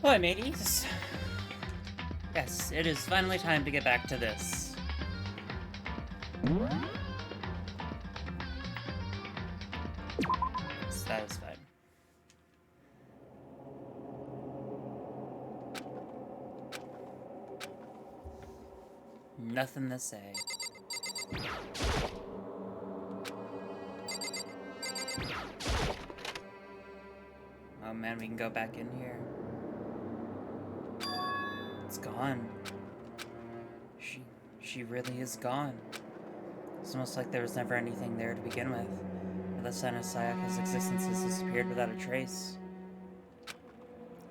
Ahoy, mateys! Yes, it is finally time to get back to this. Satisfied. Nothing to say. Oh man, we can go back in here. It's gone. She really is gone. It's almost like there was never anything there to begin with. But the sign of Sayaka's existence has disappeared without a trace.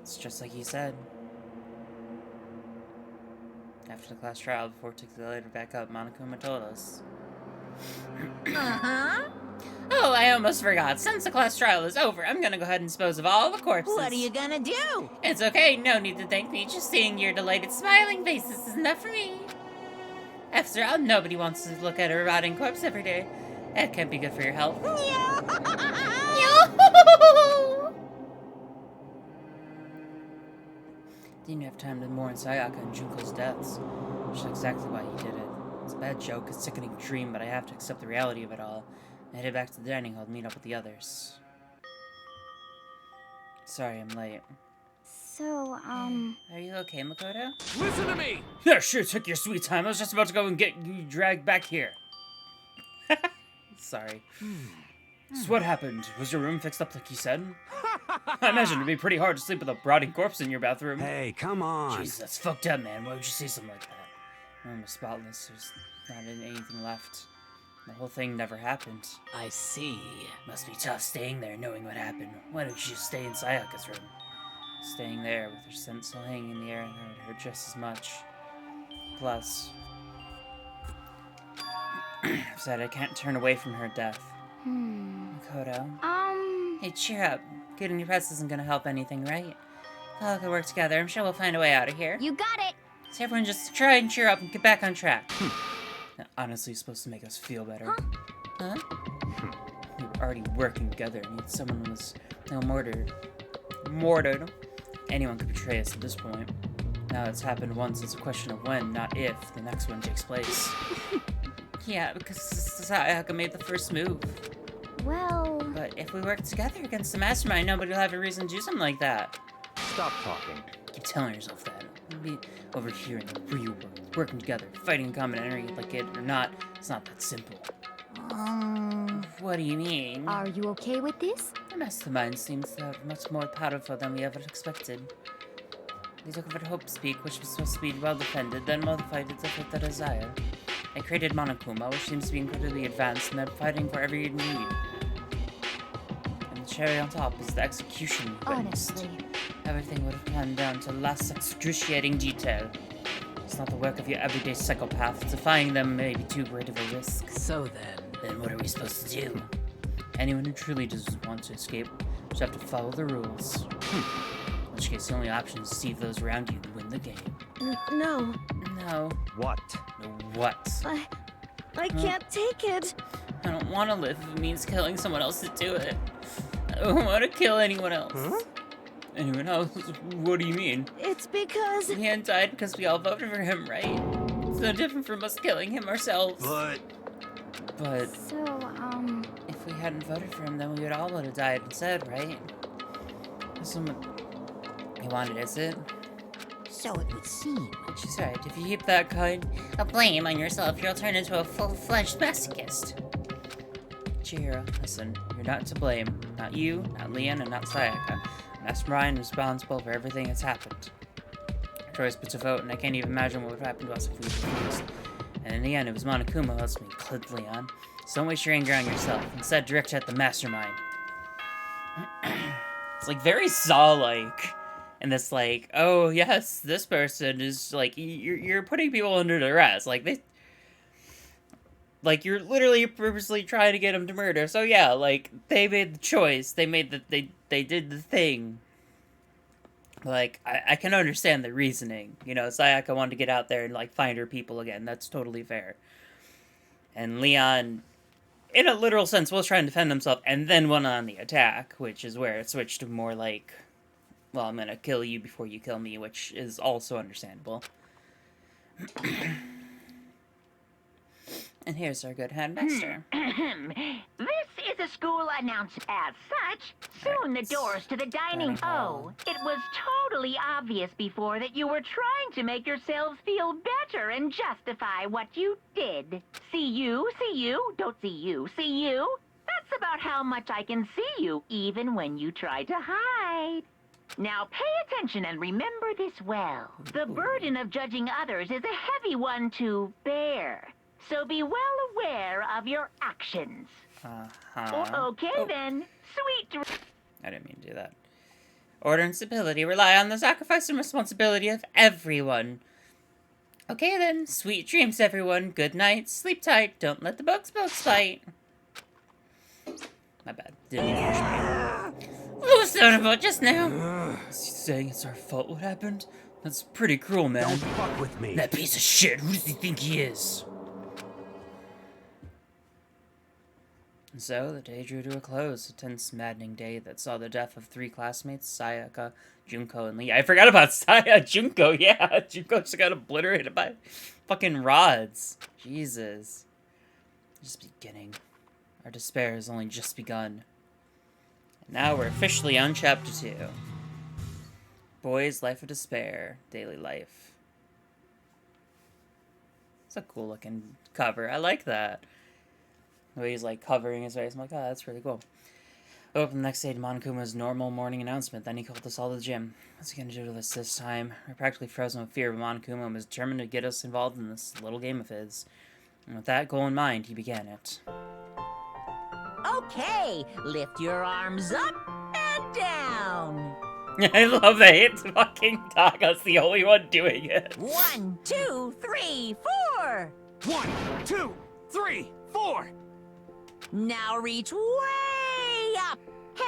It's just like you said. After the class trial, before it took the later back up, Monokuma told us. Uh-huh. Oh, I almost forgot. Since the class trial is over, I'm gonna go ahead and dispose of all the corpses. What are you gonna do? It's okay, no need to thank me. Just seeing your delighted smiling faces is enough for me. After all, nobody wants to look at a rotting corpse every day. That can't be good for your health. Didn't have time to mourn Sayaka and Junko's deaths, which is exactly why he did it. It's a bad joke, a sickening dream, but I have to accept the reality of it all. I headed back to the dining hall to meet up with the others. Sorry, I'm late. So, Are you okay, Makoto? Listen to me! Yeah, sure, took your sweet time. I was just about to go and get you dragged back here. Sorry. So what happened? Was your room fixed up like you said? I imagine it'd be pretty hard to sleep with a rotting corpse in your bathroom. Hey, come on. Jeez, that's fucked up, man. Why would you say something like that? My room was spotless. There's not anything left. The whole thing never happened. I see. Must be tough staying there knowing what happened. Why don't you stay in Sayaka's room? Staying there with her scent still hanging in the air and hurt her just as much. Plus, said I can't turn away from her death. Makoto. Hey, cheer up. Getting depressed isn't gonna help anything, right? We all can work together. I'm sure we'll find a way out of here. you got it! So everyone just try and cheer up and get back on track. That honestly is supposed to make us feel better. Huh? We were already working together, and yet someone was murdered. Anyone could betray us at this point. Now it's happened once, it's a question of when, not if, the next one takes place. Yeah, because Sayaka made the first move. Well... But if we work together against the mastermind, nobody will have a reason to do something like that. Stop talking. Keep telling yourself that. We'll be over here in the real world, working together, fighting in common enemy, like it or not. It's not that simple. What do you mean? Are you okay with this? The mastermind seems to have much more powerful than we ever expected. They took over Hope's Peak, which was supposed to be well defended, then modified it to fit their desire. They created Monokuma, which seems to be incredibly advanced, and they're fighting for every need. And the cherry on top is the execution we witnessed. Honestly. Everything would have planned down to the last excruciating detail. It's not the work of your everyday psychopath. Defying them may be too great of a risk. So then... Then what are we supposed to do? Anyone who truly doesn't want to escape just have to follow the rules. In which case, the only option is to see if those around you win the game. No. No. What? No what? I can't take it. I don't want to live if it means killing someone else to do it. I don't want to kill anyone else. Huh? Anyone else? What do you mean? It's because... Leon died because we all voted for him, right? It's no different from us killing him ourselves. But So, if we hadn't voted for him, then we would all would have died instead, right? That's what you wanted, is it? So it would seem. She's right. If you keep that kind of blame on yourself, you'll turn into a full-fledged masochist. Chihiro, listen, you're not to blame. Not you, not Leon, and not Sayaka. Mastermind is responsible for everything that's happened. Our choice was to vote, and I can't even imagine what would happen to us if we refused. And in the end, it was Monokuma who helped me clip Leon. So don't waste your anger on yourself. Instead, direct it at the mastermind. It's like very Saw-like. And this like, oh yes, this person is like, you're putting people under duress. Like you're literally purposely trying to get him to murder. So yeah, like they made the choice. They made they did the thing. Like I can understand the reasoning. You know, Sayaka wanted to get out there and like find her people again. That's totally fair. And Leon, in a literal sense, was trying to defend himself and then went on the attack, which is where it switched to more like well, I'm gonna kill you before you kill me, which is also understandable. And here's our good headmaster. This is a school announcement. As such, soon the doors to the dining hall. Oh, it was totally obvious before that you were trying to make yourselves feel better and justify what you did. See you, don't see you, see you. That's about how much I can see you, even when you try to hide. Now pay attention and remember this well. The burden of judging others is a heavy one to bear. So be well aware of your actions. Okay then. Sweet I didn't mean to do that. Order and stability rely on the sacrifice and responsibility of everyone. Okay then. Sweet dreams, everyone. Good night. Sleep tight. Don't let the bugs bite. My bad. Didn't mean to push me. What was that about just now? Is he saying it's our fault what happened? That's pretty cruel, man. Don't fuck with me. That piece of shit. Who does he think he is? And so, the day drew to a close, a tense, maddening day that saw the death of 3 classmates, Sayaka, Junko, and Lee. I forgot about Junko, yeah! Junko just got obliterated by fucking rods. Jesus. Just beginning. Our despair has only just begun. And now we're officially on Chapter 2. Boy's Life of Despair, Daily Life. It's a cool looking cover, I like that. The way he's, like, covering his face. I'm like, oh, that's really cool. We opened the next day to Monokuma's normal morning announcement. Then he called us all to the gym. What's he gonna do to us this time? We're practically frozen with fear, but Monokuma was determined to get us involved in this little game of his. And with that goal in mind, he began it. Okay, lift your arms up and down. I love that it's fucking Taka's the only one doing it. 1, 2, 3, 4. 1, 2, 3, 4. Now reach way up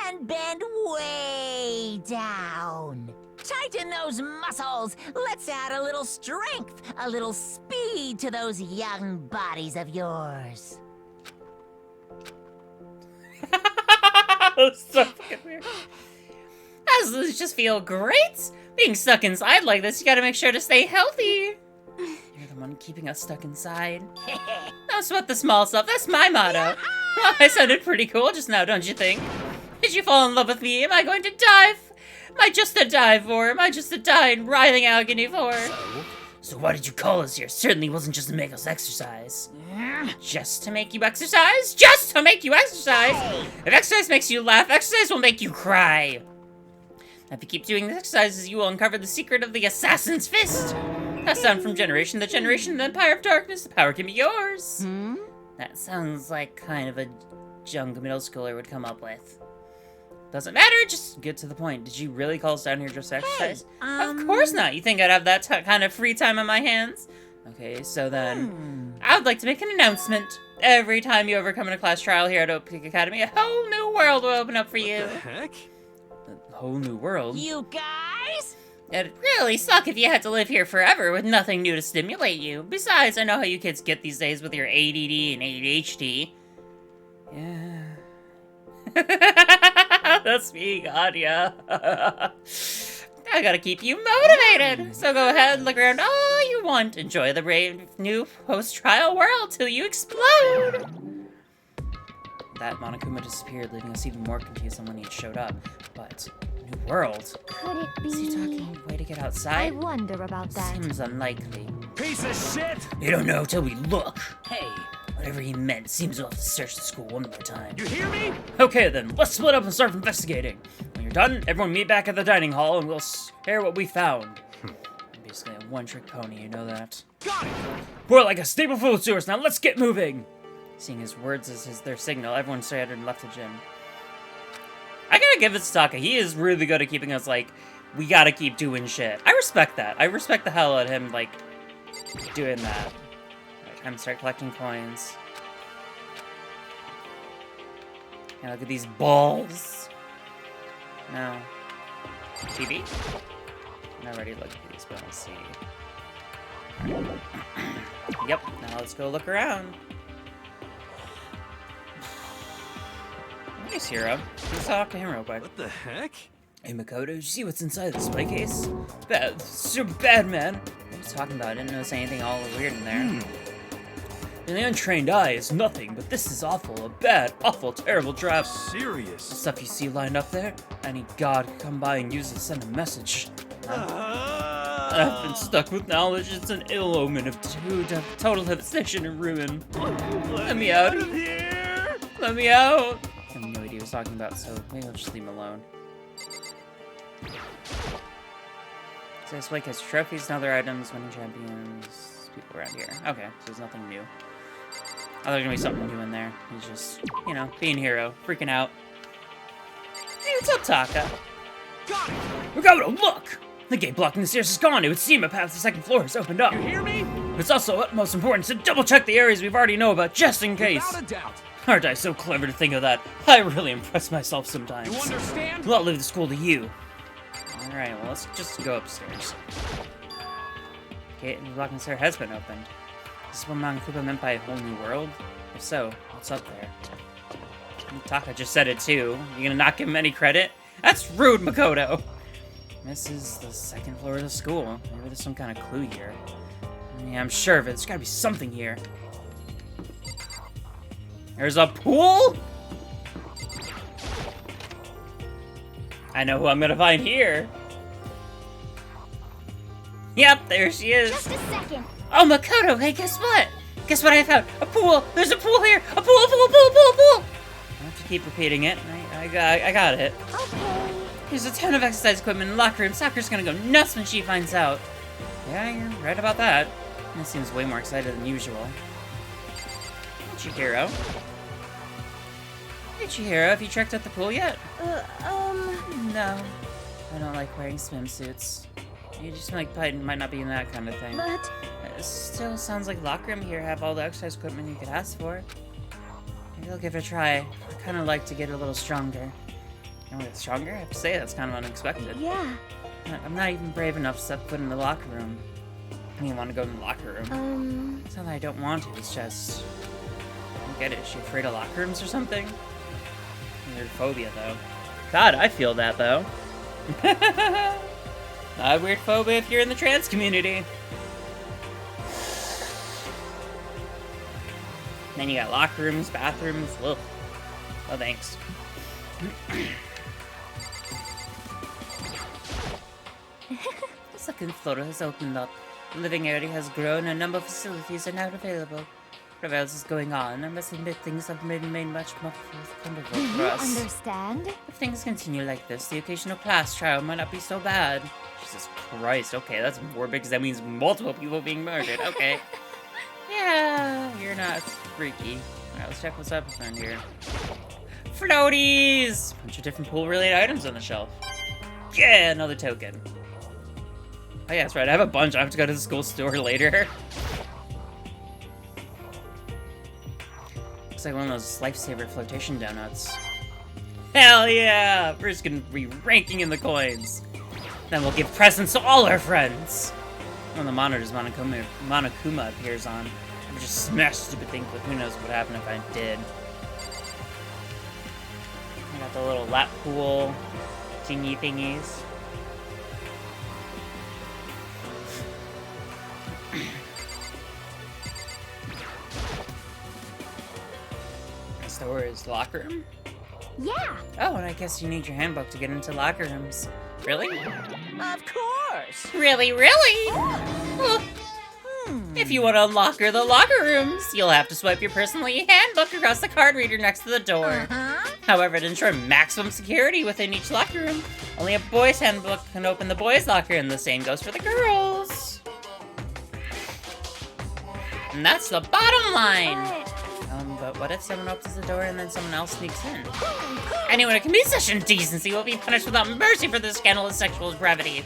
and bend way down. Tighten those muscles. Let's add a little strength, a little speed to those young bodies of yours. That's so fucking weird. Does just feel great? Being stuck inside like this, you gotta make sure to stay healthy. You're the one keeping us stuck inside. Don't sweat the small stuff, that's my motto. Well, I sounded pretty cool just now, don't you think? Did you fall in love with me? Am I going to die? Am I just to die for? Am I just to die in writhing agony for? So why did you call us here? Certainly wasn't just to make us exercise. Just to make you exercise? Just to make you exercise? If exercise makes you laugh, exercise will make you cry. If you keep doing the exercises, you will uncover the secret of the Assassin's Fist. Passed down from generation to generation, the Empire of Darkness, the power can be yours. That sounds like kind of a junk middle schooler would come up with. Doesn't matter, just get to the point. Did you really call us down here just to exercise? Of course not. You think I'd have that kind of free time on my hands? Okay, so then, I would like to make an announcement. Every time you overcome in a class trial here at Oak Peak Academy, a whole new world will open up for you. What the heck? A whole new world? You guys? It'd really suck if you had to live here forever with nothing new to stimulate you. Besides, I know how you kids get these days with your ADD and ADHD. Yeah. That's me, Anya. I gotta keep you motivated. So go ahead and look around all you want. Enjoy the brave new post-trial world till you explode. That Monokuma disappeared, leaving us even more confused than when he showed up. But, new world? Could it be? Is he talking a way to get I outside? wonder about that. Seems unlikely. Piece of shit! You don't know till we look. Hey, whatever he meant, seems we'll have to search the school one more time. You hear me? Okay then, let's split up and start investigating. When you're done, everyone meet back at the dining hall and we'll share what we found. Basically a one-trick pony, you know that. Got it! We're like a stable full of sewers, now let's get moving! Seeing his words as their signal, everyone scattered and left the gym. I gotta give it to Taka, he is really good at keeping us like, we gotta keep doing shit. I respect that. I respect the hell out of him, like, doing that. Right, time to start collecting coins. Yeah, look at these balls. No. TV? I'm not ready to look at these, but let's see. Yep, now let's go look around. Nice hero. Let's talk to him real quick. What the heck? Hey Makoto, did you see what's inside the display case? Bad, super bad, man. What are you talking about? I didn't notice anything all weird in there. In the untrained eye is nothing, but this is awful. A bad, awful, terrible trap. Serious. The stuff you see lined up there, any god could come by and use it to send a message. I've been stuck with knowledge. It's an ill omen of total devastation and ruin. Let me out of here. Let me out. I have no idea what he was talking about, so maybe I'll just leave him alone. So this week has trophies and other items, winning champions, people around here. Okay, so there's nothing new. Oh, there's gonna be something new in there. He's just, you know, being hero, freaking out. Hey, what's up, Taka? We're going to look! The gate blocking the stairs is gone. It would seem a path to the second floor has opened up. You hear me? It's also utmost important to double check the areas we've already know about, just in case. Without a doubt. Aren't I so clever to think of that? I really impress myself sometimes. You understand? Well, I'll leave the school to you. Alright, well, let's just go upstairs. Gate blocking the stair has been opened. Is this what Monstercat meant by a whole new world? If so, what's up there? Taka just said it too. You gonna not give him any credit? That's rude, Makoto! This is the second floor of the school. Maybe there's some kind of clue here. Yeah, I'm sure of it. There's gotta be something here. There's a pool? I know who I'm gonna find here. Yep, there she is. Just a second. Oh, Makoto, hey, guess what? Guess what I found? A pool! There's a pool here! A pool, pool, pool, pool, pool! I have to keep repeating it. I got it. Okay. There's a ton of exercise equipment in the locker room. Sakura's gonna go nuts when she finds out. Yeah, you're right about that. It seems way more excited than usual. Hey, Chihiro. Hey, Chihiro, have you checked out the pool yet? No. I don't like wearing swimsuits. You just might not be in that kind of thing. But It still sounds like locker room here have all the exercise equipment you could ask for. Maybe I'll give it a try. I kind of like to get a little stronger. You know, get stronger? I have to say, that's kind of unexpected. yeah. I'm not even brave enough to step foot in the locker room. I don't even want to go in the locker room. It's not that I don't want to, it's just... I don't get it. Is she afraid of locker rooms or something? Weird phobia, though. God, I feel that, though. Not a weird phobia if you're in the trans community. Then you got locker rooms, bathrooms. Ugh. Oh, thanks. The second floor has opened up. The living area has grown, and a number of facilities are now available. Whatever else is going on, I must admit things have been made much more comfortable Do for you us. understand? If things continue like this, the occasional class trial might not be so bad. Jesus Christ, okay, that's morbid because that means multiple people being murdered, okay. Yeah, you're not freaky. Alright, let's check what's up around here. Floaties! Bunch of different pool-related items on the shelf. Yeah, another token. Oh yeah, that's right, I have a bunch. I have to go to the school store later. Looks like one of those lifesaver flotation donuts. Hell yeah! We're just gonna be ranking in the coins. Then we'll give presents to all our friends. One of the monitors Monokuma appears on. I just smashed stupid things, but who knows what would happen if I did. I got the little lap pool thingy thingies. Next door is locker room. Yeah. Oh, and I guess you need your handbook to get into locker rooms. Really? Of course. Really? Well, if you want to unlock the locker rooms, you'll have to swipe your personal handbook across the card reader next to the door. However, to ensure maximum security within each locker room, only a boy's handbook can open the boys' locker, and the same goes for the girls. And that's the bottom line. But what if someone opens the door and then someone else sneaks in? Anyone who commits such indecency will be punished without mercy for this scandalous sexual gravity.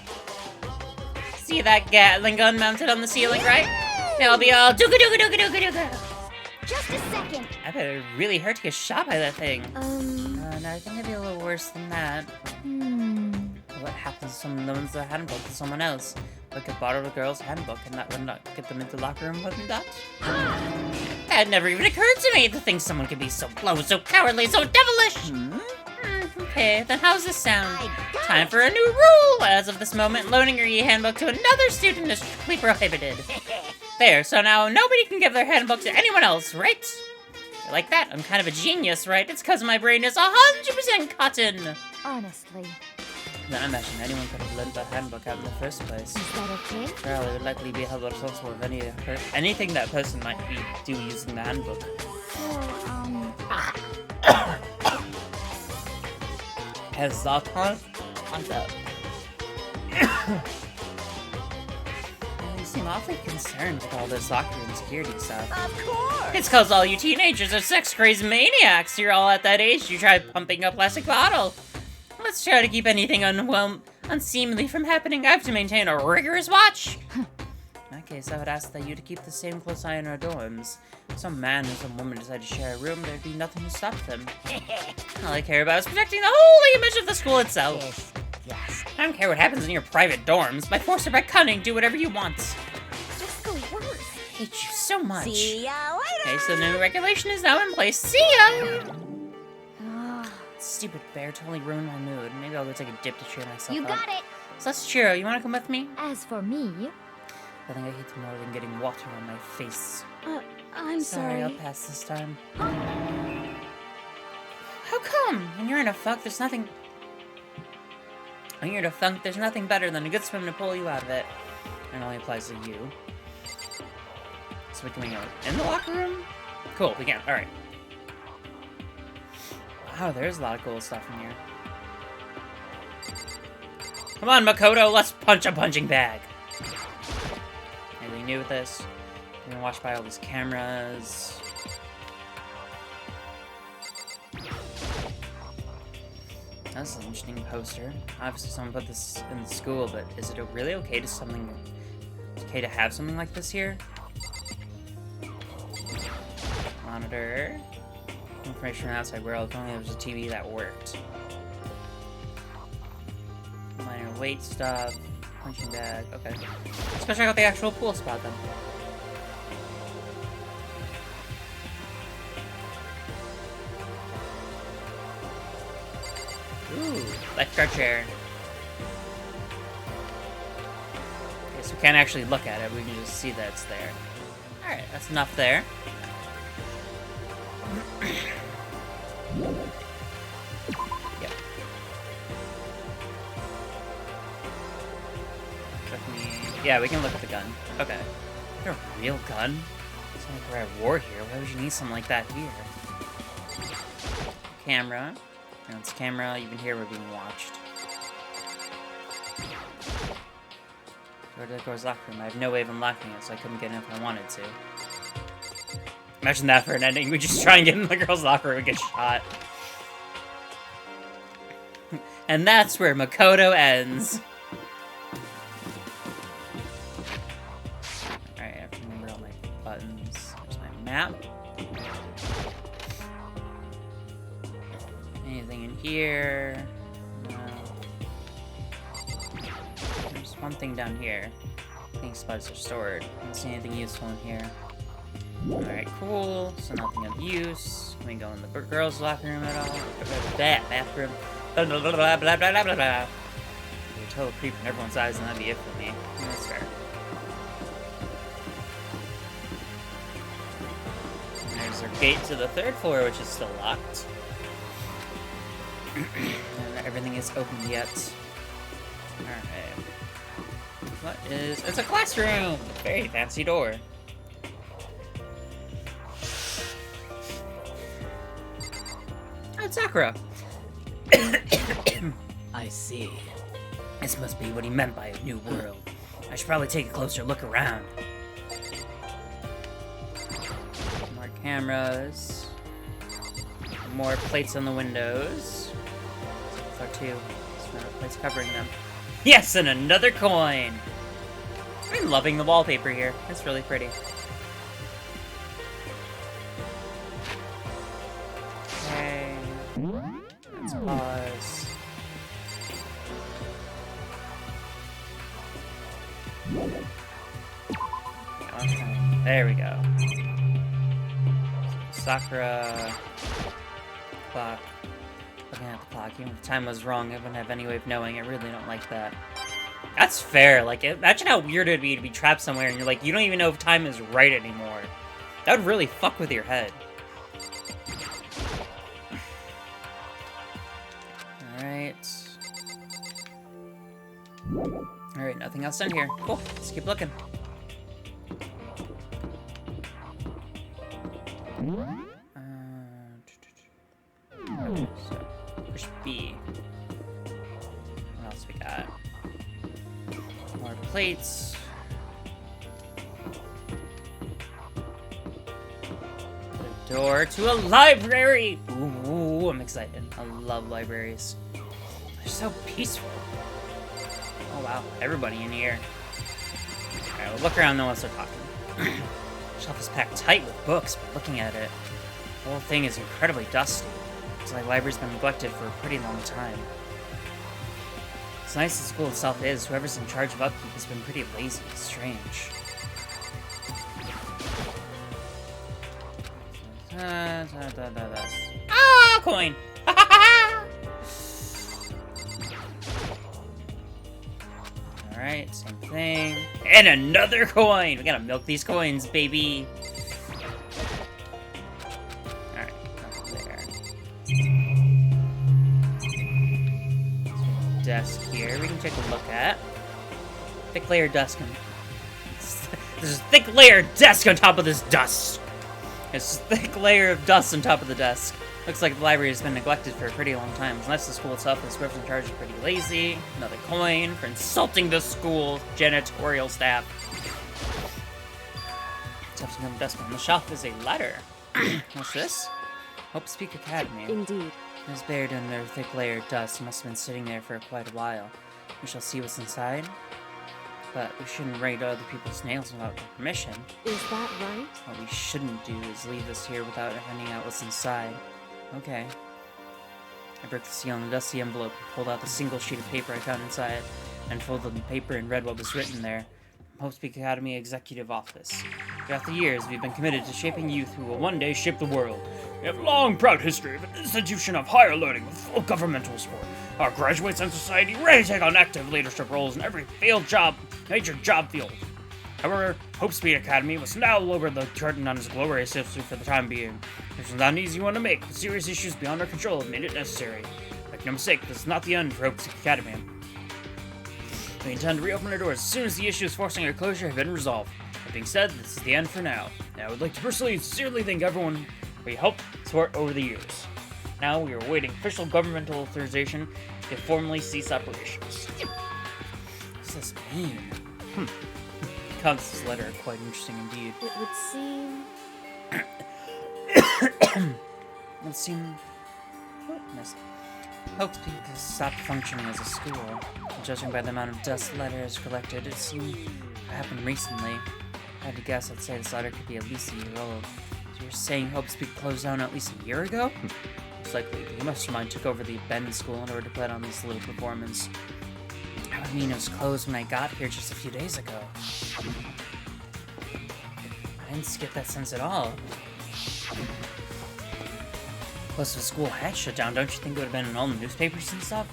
See that Gatling gun mounted on the ceiling, right? It'll be all dooga dooga dooga dooga dooga. Just a second. I bet it really hurt to get shot by that thing. No, I think it'd be a little worse than that. What happens to someone owns the handbook to someone else? They could borrow the girl's handbook and that would not get them into the locker room, wouldn't that? That never even occurred to me to think someone could be so low, so cowardly, so devilish! Okay, then how's this sound? I got Time it. for a new rule! As of this moment, loaning your e-handbook to another student is strictly prohibited. There, so now nobody can give their handbook to anyone else, right? You like that? I'm kind of a genius, right? It's because my brain is 100% cotton! Honestly, Then imagine anyone could have lent that handbook out in the first place. is that okay? Well, they would likely be held responsible of anything that person might do using the handbook. Well, Has Zoltan on that? You seem awfully concerned with all this locker room security stuff. Of course. It's cause all you teenagers are sex-crazy maniacs. You're all at that age you try pumping a plastic bottle. Let's try to keep anything unseemly from happening. I have to maintain a rigorous watch. In that case, I would ask that you to keep the same close eye on our dorms. If some man or some woman decide to share a room, there'd be nothing to stop them. All I care about is protecting the holy image of the school itself. Yes. I don't care what happens in your private dorms. By force or by cunning, do whatever you want. just the worst. I hate you so much. See ya later. Okay, so the new regulation is now in place. See ya! Ah, Stupid bear totally ruined my mood. Maybe I'll go take a dip to cheer myself you up. got it. So let's cheer. You wanna come with me? As for me, I think I hate it more than getting water on my face. I'm Sorry, sorry. I'll pass this time. How come? When you're in a funk, there's nothing... When you're in a funk, there's nothing better than a good swim to pull you out of it. And it only applies to you. So we can go in the locker room? Cool, we can. Alright. Wow, there's a lot of cool stuff in here. Come on, Makoto, let's punch a punching bag. Anything new with this? I'm gonna watch by all these cameras. That's an interesting poster. Obviously someone put this in the school, but is it really okay to have something like this here? Monitor. Information from outside world. If only there was a TV that worked. Minor weight stuff. Punching bag. Okay. Let's go check out the actual pool spot then. Ooh, lifeguard chair. Okay, so we can't actually look at it, we can just see that it's there. Alright, that's enough there. Yep. Yeah, we can look at the gun. Okay. Is there a real gun? It's not like we're at war here. Why would you need something like that here? Camera. Now it's camera, you can hear we're being watched. Go to the girl's locker room. I have no way of unlocking it, so I couldn't get in if I wanted to. Imagine that for an ending. We just try and get in the girl's locker room and get shot. And that's where Makoto ends. Alright, I have to remember all my buttons. There's my map. Anything in here? No. There's one thing down here. I think supplies are stored. I don't see anything useful in here. Alright, cool. So nothing of use. Can we go in the girls' locker room at all? Bathroom. Blah blah blah blah blah blah blah blah. You're a total creep in everyone's eyes, and that'd be it for me. That's fair. And there's our gate to the 3rd floor, which is still locked. And everything is open yet. Alright. What is... It's a classroom! Very fancy door. Oh, it's Sakura. I see. This must be what he meant by a new world. I should probably take a closer look around. More cameras. More plates on the windows. Floor 2. There's another plates covering them. Yes, and another coin! I'm loving the wallpaper here. It's really pretty. Okay. Let's pause. There we go. Sakura clock. looking at the clock. Even if the time was wrong, I wouldn't have any way of knowing. I really don't like that. That's fair. Like, imagine how weird it'd be to be trapped somewhere and you're like, you don't even know if time is right anymore. That would really fuck with your head. Alright. Alright, nothing else in here. Cool. Let's keep looking. So, push B. What else we got? More plates. The door to a library! Ooh, I'm excited. I love libraries. They're so peaceful. Oh wow, everybody in here. Alright, we'll look around though once they're talking. Shelf is packed tight with books, but looking at it, the whole thing is incredibly dusty. It's like the library's been neglected for a pretty long time. As nice as the school itself is, whoever's in charge of upkeep has been pretty lazy. It's strange. Ah, coin! Alright, same thing. And another coin! We gotta milk these coins, baby! Alright, nothing there. So, desk here we can take a look at. Thick layer desk. There's a thick layer of desk on top of this dust! There's a thick layer of dust on top of the desk. Looks like the library has been neglected for a pretty long time. As nice as the school itself is, whoever's in charge is pretty lazy. Another coin for insulting the school janitorial staff. Tough to come desk on the shelf is a letter. What's this? Hope Speak Academy. Indeed. It was buried under a thick layer of dust. It must have been sitting there for quite a while. We shall see what's inside. But we shouldn't raid other people's nails without their permission. Is that right? What we shouldn't do is leave this here without finding out what's inside. Okay. I broke the seal on the dusty envelope, pulled out the single sheet of paper I found inside, and folded the paper and read what was written there. Hope Speak Academy Executive Office. Throughout the years, we've been committed to shaping youth who will one day shape the world. We have a long, proud history of an institution of higher learning with full governmental support. Our graduates and society ready to take on active leadership roles in every major job field. However, Hope Speed Academy must now lower the curtain on its glorious history for the time being. This is not an easy one to make, but serious issues beyond our control have made it necessary. Make no mistake, this is not the end for Hope Speed Academy. We intend to reopen our doors as soon as the issues forcing our closure have been resolved. That being said, this is the end for now. I would like to personally and sincerely thank everyone we helped support over the years. Now we are awaiting official governmental authorization to formally cease operations. What does this mean? Counts this letter quite interesting indeed. It would seem... Let's see. Hope Speak has stopped functioning as a school. Judging by the amount of dust letters collected, it seemed to happen recently. If I had to guess, I'd say this letter could be at least a year old. So you're saying Hope Speak closed down at least a year ago? It's likely the mastermind took over the abandoned school in order to put on this little performance. I would mean it was closed when I got here just a few days ago. I didn't get that sense at all. Plus, if the school had shut down, don't you think it would have been in all the newspapers and stuff?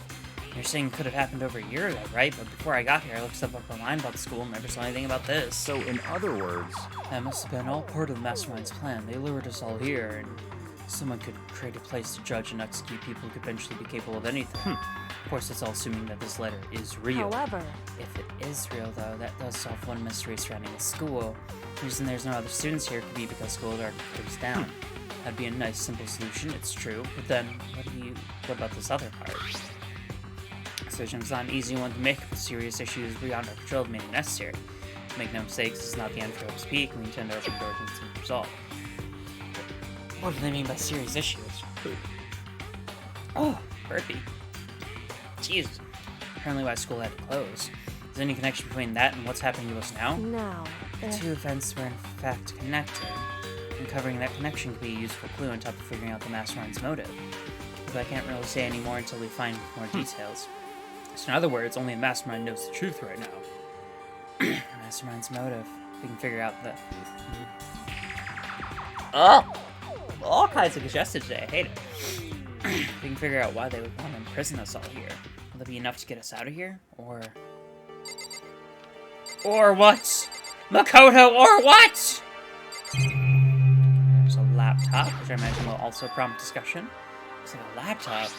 You're saying it could have happened over a year ago, right? But before I got here, I looked stuff up online about the school and never saw anything about this. So, in other words... That must have been all part of the Mastermind's plan. They lured us all here, and someone could create a place to judge and execute people who could eventually be capable of anything. Of course, it's all assuming that this letter is real. However... If it is real, though, that does solve one mystery surrounding the school. The reason there's no other students here could be because schools are closed down. That'd be a nice, simple solution, it's true. But then, what about this other part? The decision's not an easy one to make, but serious issues beyond our control have made it necessary. Make no mistakes, this is not the end for Hope's Peak, and we intend to open doors and see resolved. What do they mean by serious issues? Oh, Burpee. Jeez. Apparently why school had to close. Is there any connection between that and what's happening to us now? Now, The two events were in fact connected. Uncovering that connection could be a useful clue on top of figuring out the Mastermind's motive. But I can't really say any more until we find more details. So in other words, only a Mastermind knows the truth right now. Mastermind's motive. We can figure out the... Oh! All kinds of congested today. I hate it. We can figure out why they would want to imprison us all here. Will that be enough to get us out of here? Or what? Makoto, or what? There's a laptop, which I imagine will also prompt discussion. Looks like a laptop.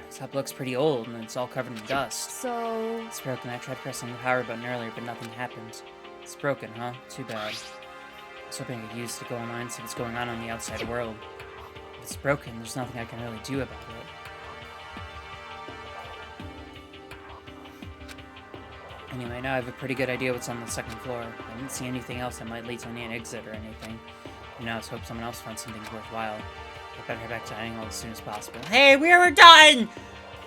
This laptop looks pretty old, and it's all covered in dust. So, It's broken. I tried pressing the power button earlier, but nothing happened. It's broken, huh? Too bad. I was hoping I could use it to go online and see what's going on the outside world. If it's broken, there's nothing I can really do about it. Anyway, now I have a pretty good idea what's on the second floor. I didn't see anything else that might lead to an exit or anything. And now let's hope someone else finds something worthwhile. I better head back to dining hall as soon as possible. Hey, we were done!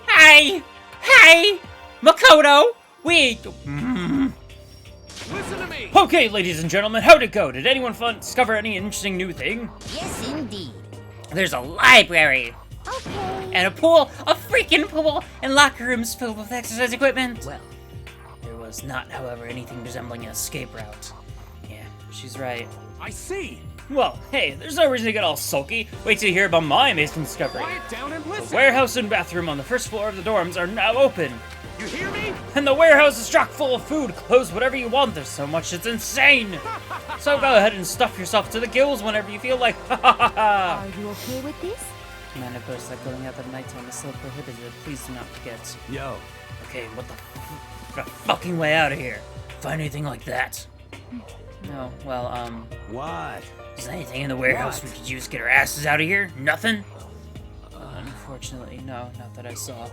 Hey! Hey! Makoto! We... Listen to me! Okay, ladies and gentlemen, how'd it go? Did anyone discover any interesting new thing? Yes, indeed. There's a library! okay. And a pool! A freaking pool! And locker rooms filled with exercise equipment! Well, There was not, however, anything resembling an escape route. Yeah, she's right. I see! Well, hey, there's no reason to get all sulky. Wait till you hear about my amazing discovery. Quiet down and The listen! warehouse and bathroom on the first floor of the dorms are now open. You hear me? And the warehouse is chock full of food. Clothes, whatever you want. There's so much, it's insane. So go ahead and stuff yourself to the gills whenever you feel like. Ha ha ha ha. Are you okay with this? Man, of course, that going out at nighttime is still prohibited. Please do not forget. Yo, Okay, what the fucking way out of here? Find anything like that? No, well, what? is there anything in the warehouse we could use to get our asses out of here? Nothing? Unfortunately, no, not that I saw.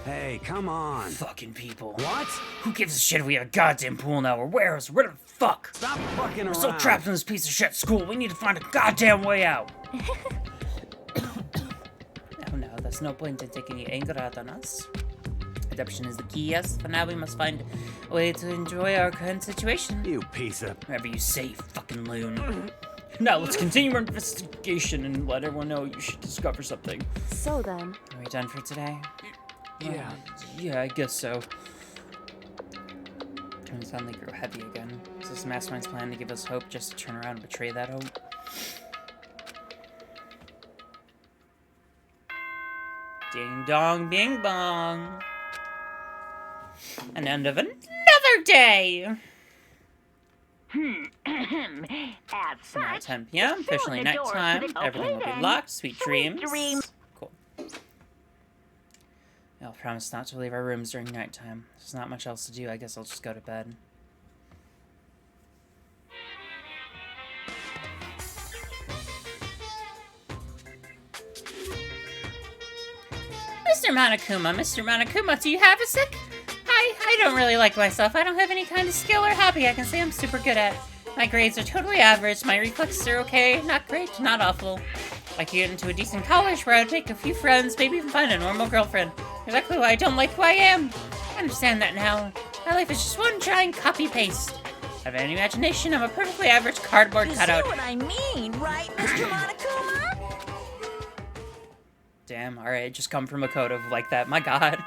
Hey, come on. Fucking people. What? Who gives a shit if we have a goddamn pool now? Or warehouse? Where the fuck? Stop fucking around. We're so trapped in this piece of shit school. We need to find a goddamn way out. Oh no, there's no point in taking your anger out on us. Adoption is the key, yes. For now, we must find a way to enjoy our current situation. You piece of... Whatever you say, you fucking loon. Now, let's continue our investigation and let everyone know you should discover something. So then, Are we done for today? Yeah. Yeah, I guess so. And it suddenly grew heavy again. Is this mastermind's plan to give us hope just to turn around and betray that hope? Ding dong, bing bong. An end of another day. As It's now such, 10 p.m. Officially the doors to nighttime. the- Everything will okay be then. locked. Sweet dreams. dreams. Cool. I'll promise not to leave our rooms during nighttime. There's not much else to do. I guess I'll just go to bed. Mr. Monokuma, do you have a sec? I don't really like myself. I don't have any kind of skill or hobby I can say I'm super good at. My grades are totally average. My reflexes are okay. Not great, not awful. I could get into a decent college where I'd make a few friends, maybe even find a normal girlfriend. Exactly why I don't like who I am. I understand that now. My life is just one giant copy-paste. I have an imagination. I'm a perfectly average cardboard you see cutout. what I mean, right, Mr. Monokuma? Damn, alright, just come from a code of like that. My god.